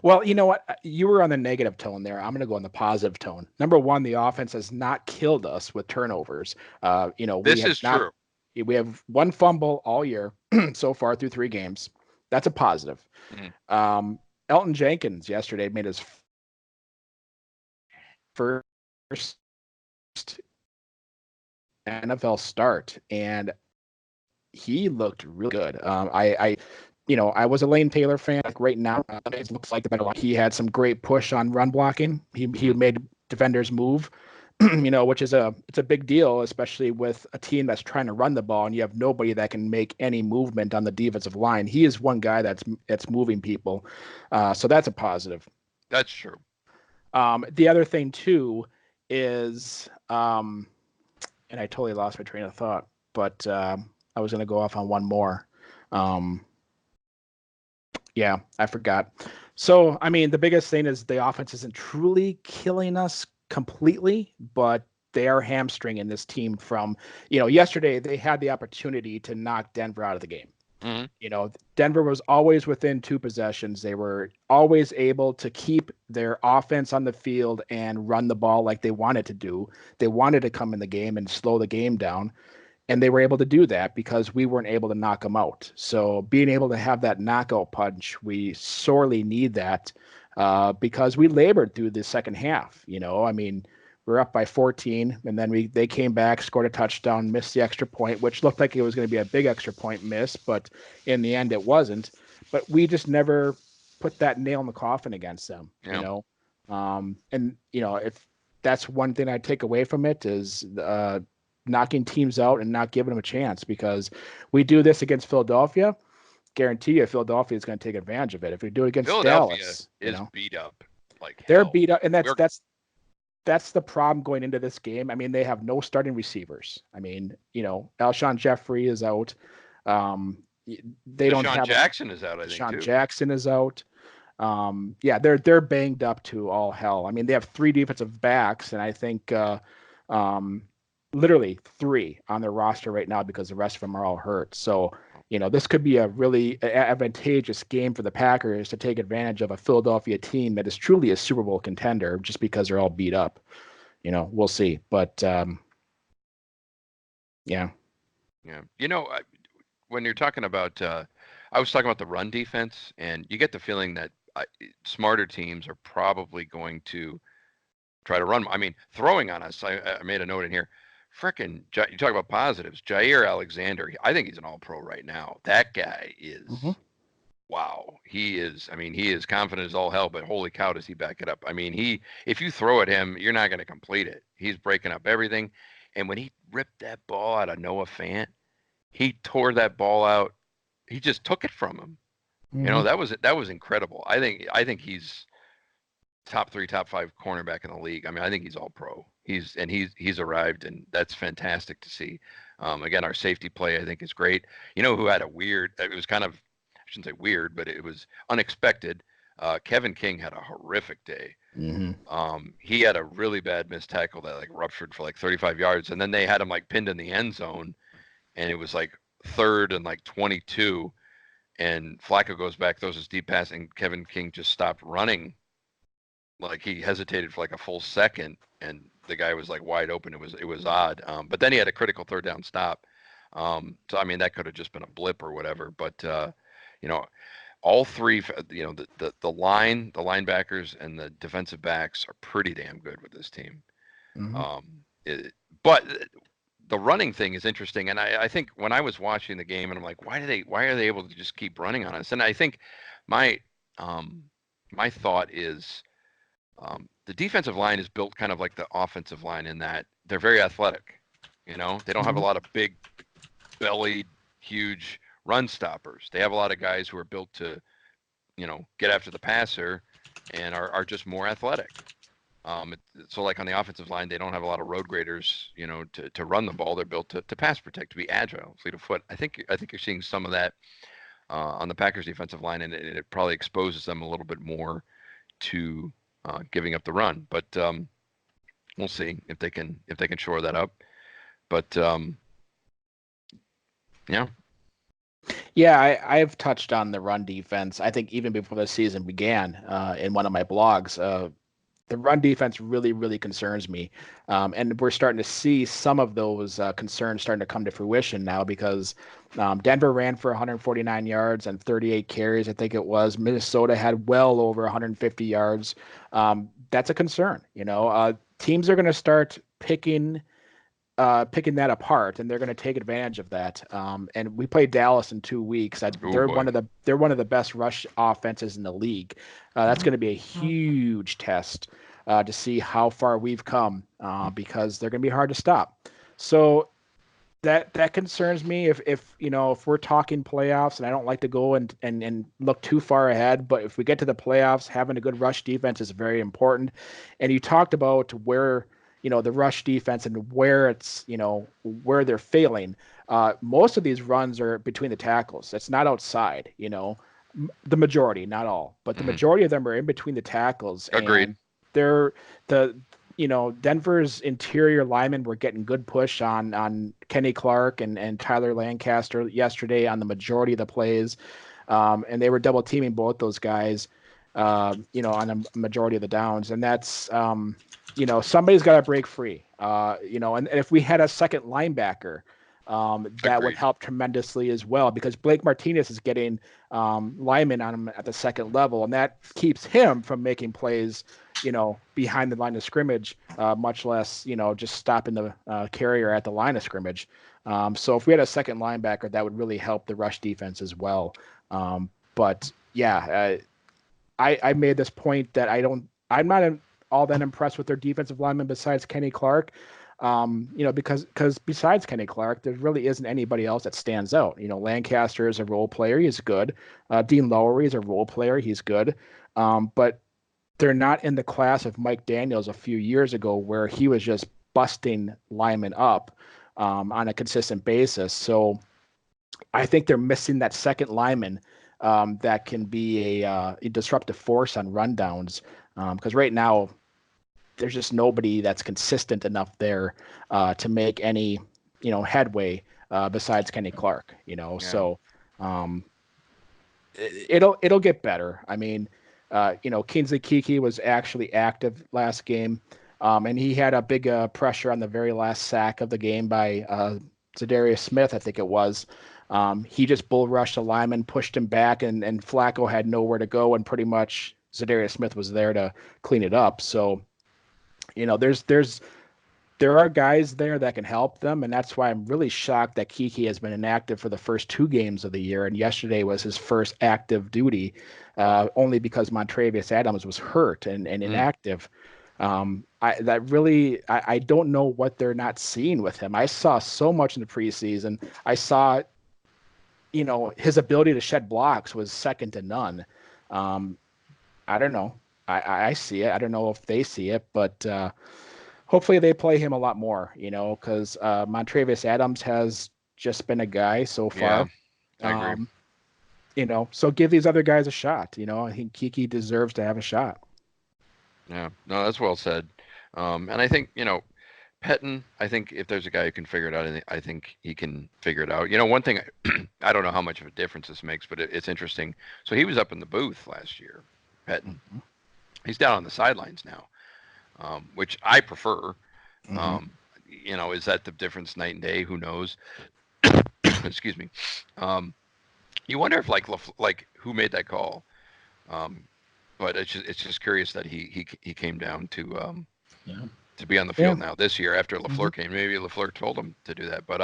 Well, you know what? You were on the negative tone there. I'm going to go on the positive tone. Number one, the offense has not killed us with turnovers. This is true. We have 1 fumble all year so far through 3 games. That's a positive. Mm-hmm. Elton Jenkins yesterday made his first NFL start, and he looked really good. I was a Lane Taylor fan. Like right now, it looks like the better one. He had some great push on run blocking. He made defenders move, which is it's a big deal, especially with a team that's trying to run the ball and you have nobody that can make any movement on the defensive line. He is one guy that's moving people, so that's a positive. That's true. The other thing too is, and I totally lost my train of thought, but I was going to go off on one more. Yeah, I forgot. So, I mean, the biggest thing is the offense isn't truly killing us completely, but they are hamstringing this team from, yesterday they had the opportunity to knock Denver out of the game. Mm-hmm. Denver was always within 2 possessions. They were always able to keep their offense on the field and run the ball like they wanted to do. They wanted to come in the game and slow the game down. And they were able to do that because we weren't able to knock them out. So being able to have that knockout punch, we sorely need that because we labored through the second half. I mean, we're up by 14, and then they came back, scored a touchdown, missed the extra point, which looked like it was going to be a big extra point miss, but in the end it wasn't. But we just never put that nail in the coffin against them. Yeah. If that's one thing I take away from it is knocking teams out and not giving them a chance, because we do this against Philadelphia. Guarantee you Philadelphia is going to take advantage of it. If we do it against Dallas, is beat up. Like they're beat up, and that's the problem going into this game. I mean, they have no starting receivers. I mean, Alshon Jeffrey is out. They don't have Jackson is out. I think Sean Jackson is out. They're banged up to all hell. I mean, they have 3 defensive backs, and I think literally 3 on their roster right now because the rest of them are all hurt. So, this could be a really advantageous game for the Packers to take advantage of a Philadelphia team that is truly a Super Bowl contender just because they're all beat up. We'll see. But, yeah. Yeah. When you're talking about, I was talking about the run defense, and you get the feeling that smarter teams are probably going to try to run. I mean, throwing on us, I made a note in here. Frickin', you talk about positives. Jair Alexander, I think he's an all-pro right now. That guy is, wow. He is, he is confident as all hell, but holy cow, does he back it up. I mean, if you throw at him, you're not going to complete it. He's breaking up everything. And when he ripped that ball out of Noah Fant, he tore that ball out. He just took it from him. Mm-hmm. That was incredible. I think he's top 3, top 5 cornerback in the league. I think he's all pro. he's arrived, and that's fantastic to see. Again, our safety play I think is great. You know who had a weird? It was kind of, I shouldn't say weird, but it was unexpected. Kevin King had a horrific day. He had a really bad missed tackle that like ruptured for like 35 yards, and then they had him like pinned in the end zone, and it was like 3rd and like 22, and Flacco goes back, throws his deep pass, and Kevin King just stopped running. Like he hesitated for like a full second, and the guy was like wide open. It was odd. But then he had a critical 3rd down stop. So I mean that could have just been a blip or whatever. But you know, all three, you know, the line, the linebackers, and the defensive backs are pretty damn good with this team. But the running thing is interesting, and I think when I was watching the game, and I'm like, why are they able to just keep running on us? And I think my thought is the defensive line is built kind of like the offensive line in that they're very athletic. You know, they don't have a lot of big bellied, huge run stoppers. They have a lot of guys who are built to, you know, get after the passer and are just more athletic. So like on the offensive line, they don't have a lot of road graders, you know, to run the ball. They're built to pass protect, to be agile, fleet of foot. I think you're seeing some of that on the Packers defensive line, and it probably exposes them a little bit more to giving up the run. But we'll see if they can shore that up. But yeah. Yeah, I've touched on the run defense. I think even before the season began, in one of my blogs, the run defense really, really concerns me. And we're starting to see some of those concerns starting to come to fruition now because Denver ran for 149 yards and 38 carries, I think it was. Minnesota had well over 150 yards. That's a concern. You know, teams are going to start picking that apart, and they're going to take advantage of that. And we play Dallas in 2 weeks. They're one of the best rush offenses in the league. That's going to be a huge test to see how far we've come because they're going to be hard to stop. So that concerns me. If we're talking playoffs, and I don't like to go and look too far ahead, but if we get to the playoffs, having a good rush defense is very important. And you talked about where the rush defense and where it's, where they're failing. Most of these runs are between the tackles. It's not outside, the majority, not all, but the majority of them are in between the tackles. Agreed. And Denver's interior linemen were getting good push on Kenny Clark and Tyler Lancaster yesterday on the majority of the plays. And they were double teaming both those guys, on a majority of the downs. And that's, somebody's got to break free, and if we had a second linebacker, that would help tremendously as well, because Blake Martinez is getting linemen on him at the second level, and that keeps him from making plays, behind the line of scrimmage, much less, just stopping the carrier at the line of scrimmage. So if we had a second linebacker, that would really help the rush defense as well. But yeah, I made this point that I'm not all that impressed with their defensive linemen besides Kenny Clark, because besides Kenny Clark, there really isn't anybody else that stands out. Lancaster is a role player. He's good. Dean Lowry is a role player. He's good. But they're not in the class of Mike Daniels a few years ago, where he was just busting linemen up on a consistent basis. So I think they're missing that second lineman that can be a disruptive force on rundowns. Because right now, there's just nobody that's consistent enough there to make any, headway besides Kenny Clark. Yeah. So it'll get better. I mean, Kingsley Keke was actually active last game, and he had a big pressure on the very last sack of the game by Zadarius Smith, I think it was. He just bull rushed a lineman, pushed him back, and Flacco had nowhere to go, and pretty much Zadarius Smith was there to clean it up. So, there are guys there that can help them, and that's why I'm really shocked that Keke has been inactive for the first 2 games of the year, and yesterday was his first active duty, only because Montravius Adams was hurt and inactive. I don't know what they're not seeing with him. I saw so much in the preseason. I saw, his ability to shed blocks was second to none. I don't know. I see it. I don't know if they see it, but hopefully they play him a lot more, because Montravius Adams has just been a guy so far. Yeah, I agree. So give these other guys a shot. I think Kiki deserves to have a shot. Yeah, no, that's well said. And I think, Pettine, I think if there's a guy who can figure it out, I think he can figure it out. One thing, I don't know how much of a difference this makes, but it's interesting. So he was up in the booth last year, Pettine. Mm-hmm. He's down on the sidelines now, which I prefer. Mm-hmm. Is that the difference night and day? Who knows? Excuse me. You wonder if like who made that call. But it's just curious that he came down to be on the field now this year after LaFleur came. Maybe LaFleur told him to do that. But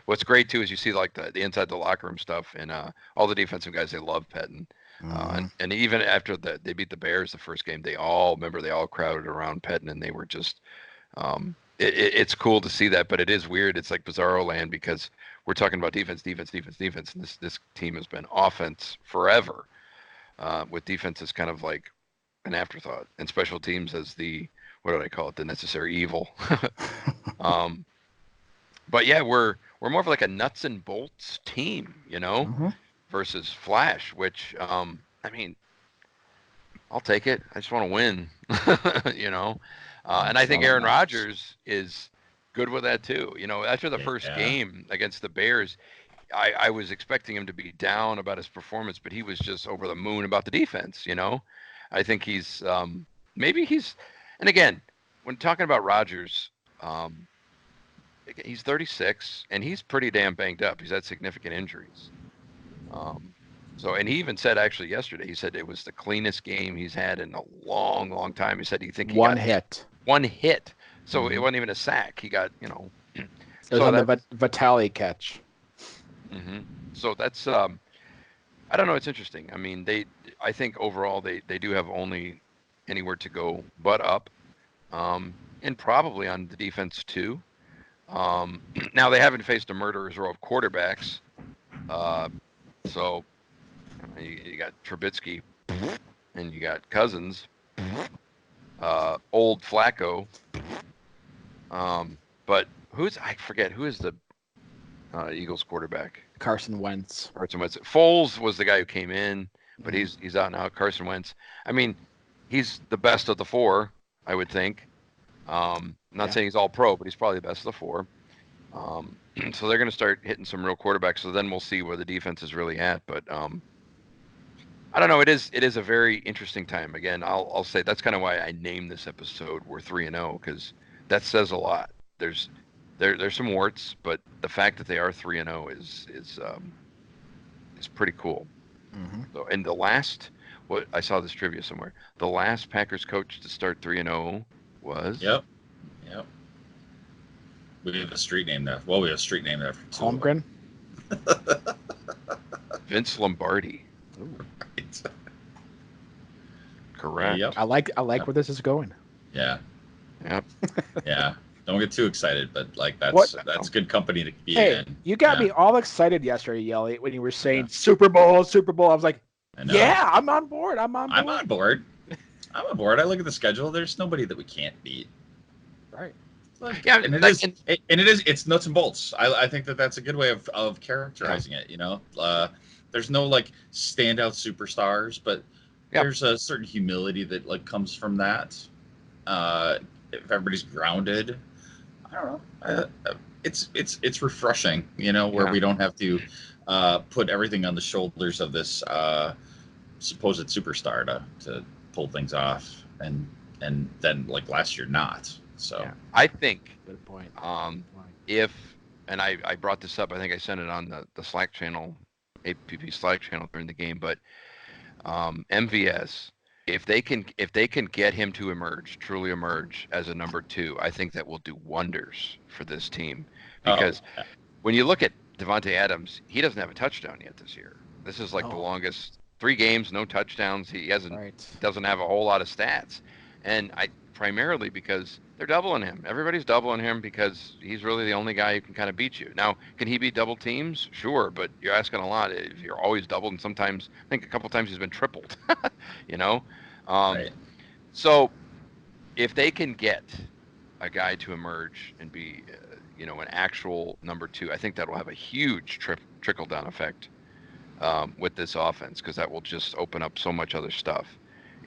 what's great too is you see like the inside the locker room stuff, and all the defensive guys, they love Pettine. And even after they beat the Bears the first game, they all crowded around Pettine, and they were just it's cool to see that. But it is weird. It's like bizarro land because we're talking about defense, and this team has been offense forever. With defense as kind of like an afterthought, and special teams as the, what do I call it, the necessary evil. But yeah, we're more of like a nuts and bolts team, versus flash, which I mean, I'll take it. I just want to win, and I think Aaron Rodgers is good with that too. After the first game against the Bears, I was expecting him to be down about his performance, but he was just over the moon about the defense. I think he's and again, when talking about Rodgers, he's 36 and he's pretty damn banged up. He's had significant injuries. And he even said actually yesterday, he said it was the cleanest game he's had in a long, long time. He said he one hit. So it wasn't even a sack. He got, It was on the Vitale catch. Mm-hmm. So that's I don't know. It's interesting. I mean, I think overall they do have only anywhere to go but up, and probably on the defense too. Now they haven't faced a murderer's row of quarterbacks, so you got Trubisky, and you got Cousins, old Flacco, but I forget who is the Eagles quarterback. Carson Wentz. Foles was the guy who came in, but he's out now. Carson Wentz. I mean, he's the best of the four, I would think. I'm not saying he's all pro, but he's probably the best of the four. So they're going to start hitting some real quarterbacks. So then we'll see where the defense is really at. But I don't know. It is a very interesting time. Again, I'll say that's kind of why I named this episode "We're 3-0" because that says a lot. There's some warts, but the fact that they are 3-0 is pretty cool. Mm-hmm. So, and I saw this trivia somewhere. The last Packers coach to start 3-0 was. Yep. We have a street named after. Well, we have a street named after Holmgren. Vince Lombardi. Ooh. Right. Correct. Yep. I like where this is going. Yeah. Yep. Yeah. Don't get too excited, but like that's good company to be in. You got me all excited yesterday, Yelly, when you were saying Super Bowl. I was like, yeah, I'm on board. I'm on board. I look at the schedule. There's nobody that we can't beat. Right. It's nuts and bolts. I think that's a good way of characterizing it. There's no like standout superstars, but there's a certain humility that like comes from that. If everybody's grounded, I don't know. It's refreshing, where we don't have to put everything on the shoulders of this supposed superstar to pull things off, and then like last year not. So I think good point. And I brought this up, I think I sent it on the Slack channel, APP Slack channel during the game, but MVS, if they can get him to truly emerge as a number 2, I think that will do wonders for this team. Because when you look at Devontae Adams, he doesn't have a touchdown yet this year. This is like the longest 3 games, no touchdowns. He doesn't have a whole lot of stats. And primarily because they're doubling him. Everybody's doubling him because he's really the only guy who can kind of beat you. Now, can he beat double teams? Sure, but you're asking a lot. If you're always doubled, and sometimes, I think a couple times he's been tripled, Right. So if they can get a guy to emerge and be, an actual number 2, I think that will have a huge trickle down effect with this offense, because that will just open up so much other stuff.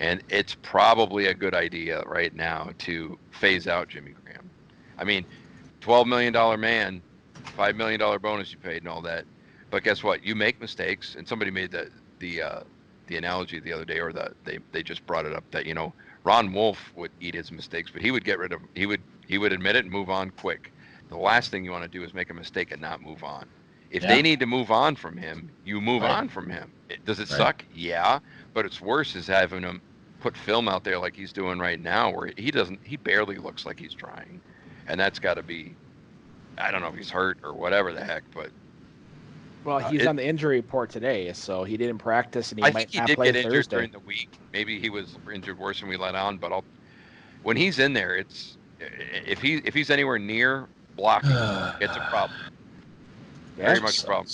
And it's probably a good idea right now to phase out Jimmy Graham. I mean, $12 million man, $5 million bonus you paid and all that. But guess what? You make mistakes, and somebody made the analogy the other day, or they just brought it up that, Ron Wolf would eat his mistakes, but he would he would admit it and move on quick. The last thing you want to do is make a mistake and not move on. If they need to move on from him, you move on from him. Does it suck? Yeah, but it's worse is having him put film out there like he's doing right now, where he barely looks like he's trying, and that's got to be, I don't know if he's hurt or whatever the heck, but. Well, he's on the injury report today, so he didn't practice, and I think he did get injured during the week. Maybe he was injured worse than we let on, but when he's in there, it's if he's anywhere near blocking, it's a problem. Very much a problem.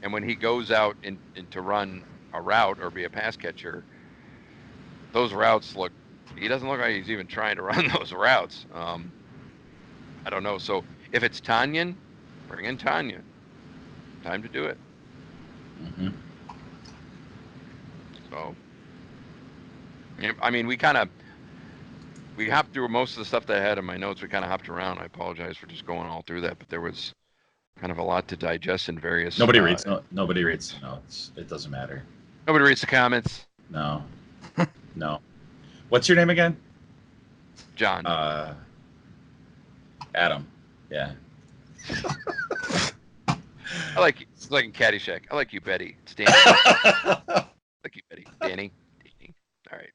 And when he goes out to run a route or be a pass catcher, those routes he doesn't look like he's even trying to run those routes. I don't know. So if it's Tonyan, bring in Tonyan. Time to do it. Mm-hmm. So, I mean, we hopped through most of the stuff that I had in my notes. We kind of hopped around. I apologize for just going all through that, but there was kind of a lot to digest in various. Nobody reads. Nobody reads the notes. It doesn't matter. Nobody reads the comments. No. No. What's your name again? John. Adam. Yeah. I like you. It's like in Caddyshack. I like you, Betty. It's Danny. I like you, Betty. Danny. All right.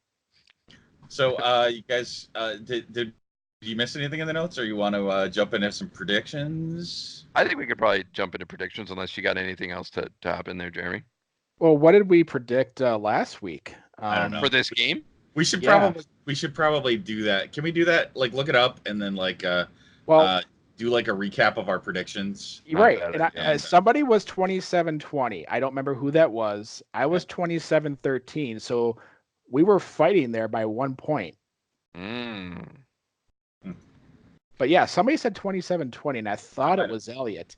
So, you guys, did you miss anything in the notes, or you want to jump into some predictions? I think we could probably jump into predictions, unless you got anything else to hop in there, Jeremy. Well, what did we predict last week? I don't know. For this game? We should probably do that. Can we do that? Like, look it up and then do like a recap of our predictions. Right. And somebody was 27-20. I don't remember who that was. I was 27-13. So we were fighting there by 1 point. But yeah, somebody said 27-20, and I thought it was Elliot.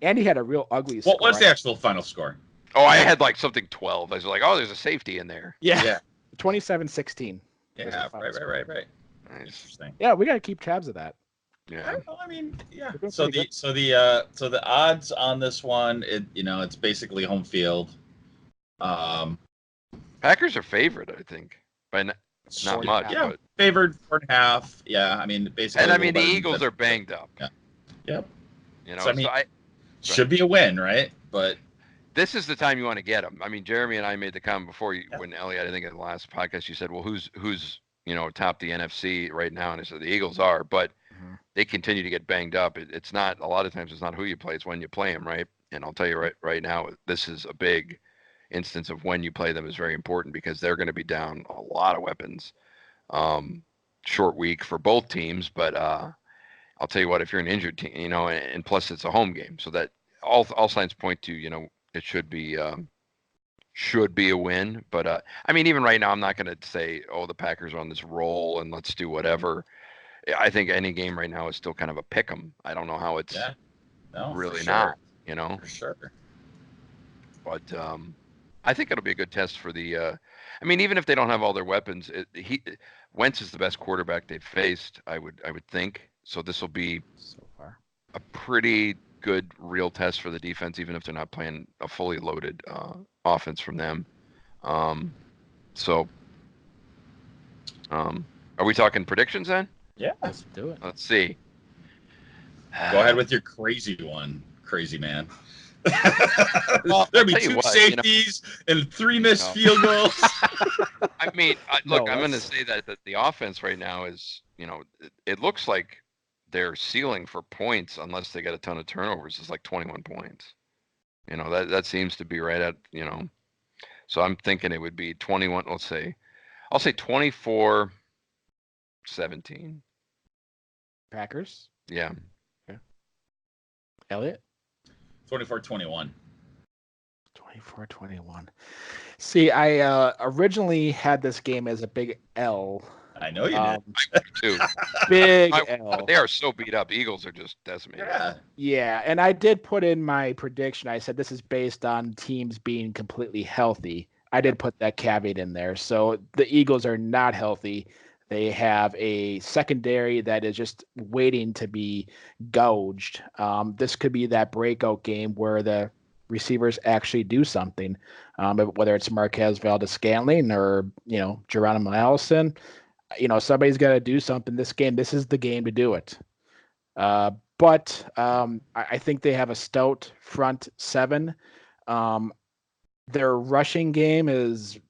Andy had a real ugly score. What was the actual final score? Oh, I had like something 12. I was like, oh, there's a safety in there. Yeah. 27-16. Yeah, right. Nice. Interesting. Yeah, we got to keep tabs of that. Yeah. I mean, yeah. So the odds on this one, it's basically home field. Packers are favored, I think, by not much. Yeah, but... favored 4.5. Yeah, I mean, basically. And I mean, the Eagles are banged up. Yeah. Yep. So, I mean, should be a win, right? But this is the time you want to get them. I mean, Jeremy and I made the comment before when Elliot, I think in the last podcast, you said, well, who's top the NFC right now? And I said the Eagles are, but they continue to get banged up. It's not, a lot of times it's not who you play, it's when you play them, right? And I'll tell you right now, this is a big instance of when you play them is very important, because they're going to be down a lot of weapons. Short week for both teams, but I'll tell you what, if you're an injured team, and plus it's a home game, so that all signs point to, it should be a win. But I mean, even right now, I'm not going to say, oh, the Packers are on this roll and let's do whatever. I think any game right now is still kind of a pick 'em. I don't know how it's really not, For sure. But I think it'll be a good test for the. I mean, even if they don't have all their weapons, Wentz is the best quarterback they've faced. I would think. So this will be so far a pretty good real test for the defense, even if they're not playing a fully loaded offense from them. So, are we talking predictions then? Yeah, let's do it. Let's see. Go ahead with your crazy one, crazy man. Well, there'll be 2 safeties and 3 missed field goals. I mean, look, I'm going to say that the offense right now is, it looks like their ceiling for points, unless they get a ton of turnovers, is like 21 points. That seems to be right at, so I'm thinking it would be 21. I'll say 24-17. Packers? Yeah. Okay. Elliot? 24-21. 24-21. See, I originally had this game as a big L. I know you did. I too. Big L. They are so beat up. Eagles are just decimated. Yeah, and I did put in my prediction. I said this is based on teams being completely healthy. I did put that caveat in there. So the Eagles are not healthy. They have a secondary that is just waiting to be gouged. This could be that breakout game where the receivers actually do something, whether it's Marquez Valdes-Scantling or, Geronimo Allison. Somebody's got to do something this game. This is the game to do it. But I think they have a stout front seven. Their rushing game is,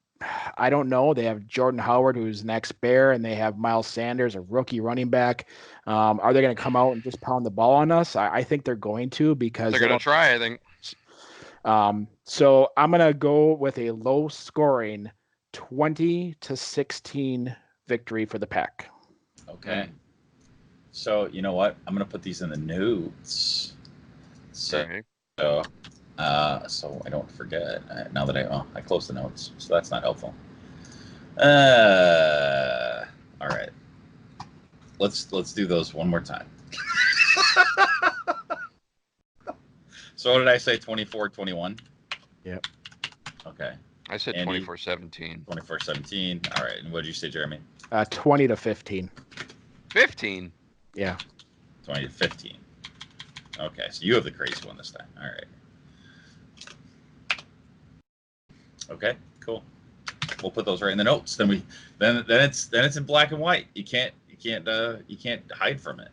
I don't know. They have Jordan Howard, who's an ex-Bear, and they have Miles Sanders, a rookie running back. Are they going to come out and just pound the ball on us? I think they're going to, because they're going to try, I think. So I'm going to go with a low-scoring 20-16 victory for the Pack. Okay. So you know what? I'm going to put these in the notes. So I don't forget. Now that I closed the notes, so that's not helpful. All right. Let's do those one more time. So what did I say? 24-21? Yep. Okay. I said 24-17. 24-17. All right. And what did you say, Jeremy? 20-15. 15? Yeah. 20-15. Okay. So you have the crazy one this time. All right. Okay. Cool. We'll put those right in the notes. Then it's in black and white. You can't hide from it.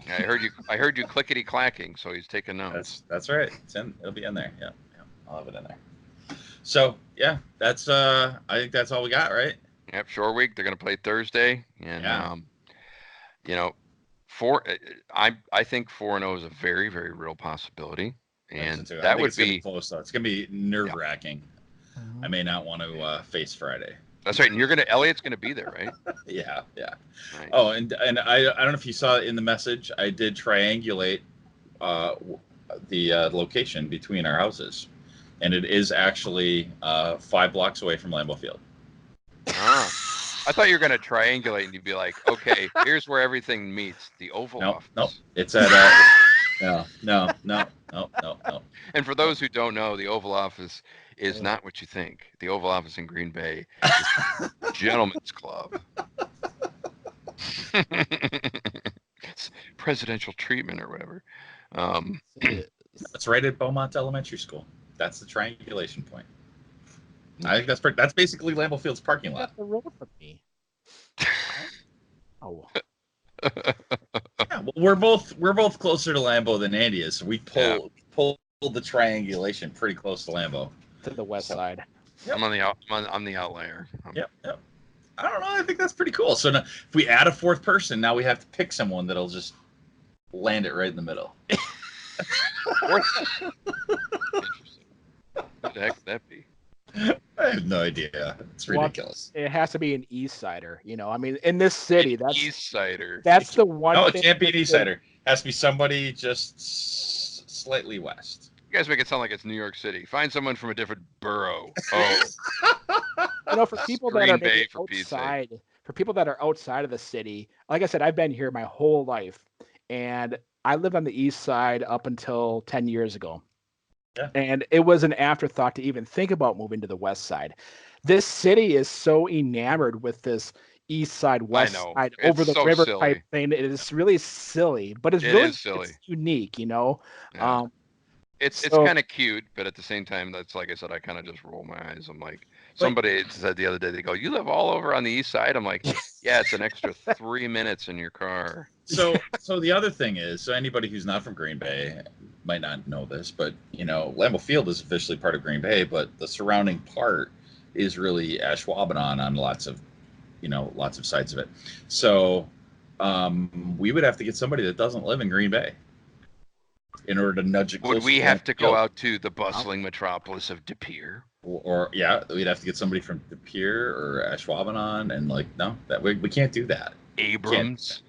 Yeah, I heard you clickety clacking, so he's taking notes. That's right. It'll be in there. Yeah, I'll have it in there. So yeah, that's I think that's all we got, right? Yep, short week. They're gonna play Thursday, and I think 4-0 is a very, very real possibility, and that would be close though. It's gonna be nerve-wracking. Yeah. I may not want to face Friday. That's right, and Elliott's gonna be there, right? Yeah. Right. Oh, and I don't know if you saw in the message, I did triangulate the location between our houses, and it is actually 5 blocks away from Lambeau Field. Ah. I thought you were gonna triangulate, and you'd be like, okay, here's where everything meets, the Oval Office. Nope. It's at no. And for those who don't know, the Oval Office is not what you think. The Oval Office in Green Bay is a gentleman's club. It's presidential treatment or whatever. That's right at Beaumont Elementary School. That's the triangulation point. I think that's basically Lambeau Field's parking lot. That's the road for me. Oh. Yeah, well, we're both closer to Lambeau than Andy is, so we pulled the triangulation pretty close to Lambeau. To the west side. Yep. I'm the outlier. Yep. I don't know. I think that's pretty cool. So now, if we add a fourth person, now we have to pick someone that'll just land it right in the middle. Interesting. What the heck would that be? I have no idea. It's ridiculous. Well, it has to be an East Sider. I mean, in this city, that's East Sider. That's the one. No, it can't be an East Sider. It has to be somebody just slightly west. You guys make it sound like it's New York City. Find someone from a different borough. Oh. For people that are outside, for people that are outside of the city, like I said, I've been here my whole life, and I lived on the East Side up until 10 years ago. Yeah. And it was an afterthought to even think about moving to the West Side. This city is so enamored with this East Side, West Side, over the river type thing. It is really silly, but it's really silly. It's unique, Yeah. It's kind of cute, but at the same time, that's like I said, I kind of just roll my eyes. I'm like, somebody said the other day, they go, "You live all over on the East Side?" I'm like, yeah, it's an extra 3 minutes in your car. So the other thing is, so anybody who's not from Green Bay might not know this, but Lambeau Field is officially part of Green Bay, but the surrounding part is really Ashwaubenon on lots of sides of it. So we would have to get somebody that doesn't live in Green Bay in order to nudge it. Would we have to go out to the bustling metropolis of De Pere? Or we'd have to get somebody from De Pere or Ashwaubenon, and we can't do that. Abrams.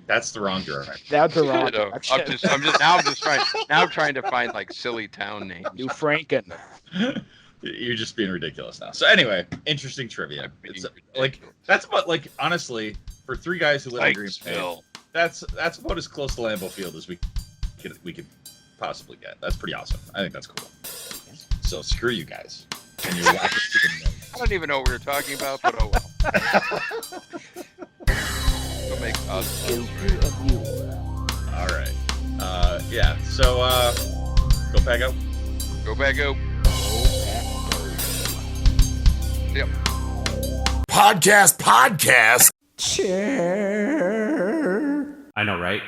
That's the wrong direction. That's the wrong direction. I'm trying to find like silly town names. New Franken. You're just being ridiculous now. So anyway, interesting trivia. It's like that's about like honestly for three guys who live in Green Bay, that's about as close to Lambeau Field as we could possibly get. That's pretty awesome. I think that's cool. So screw you guys. And you're laughing I don't even know what we were talking about, but oh well. It'll make us all right. Yeah. So go Pack Go. Go Pack Go. Yep. Podcast. I know, right?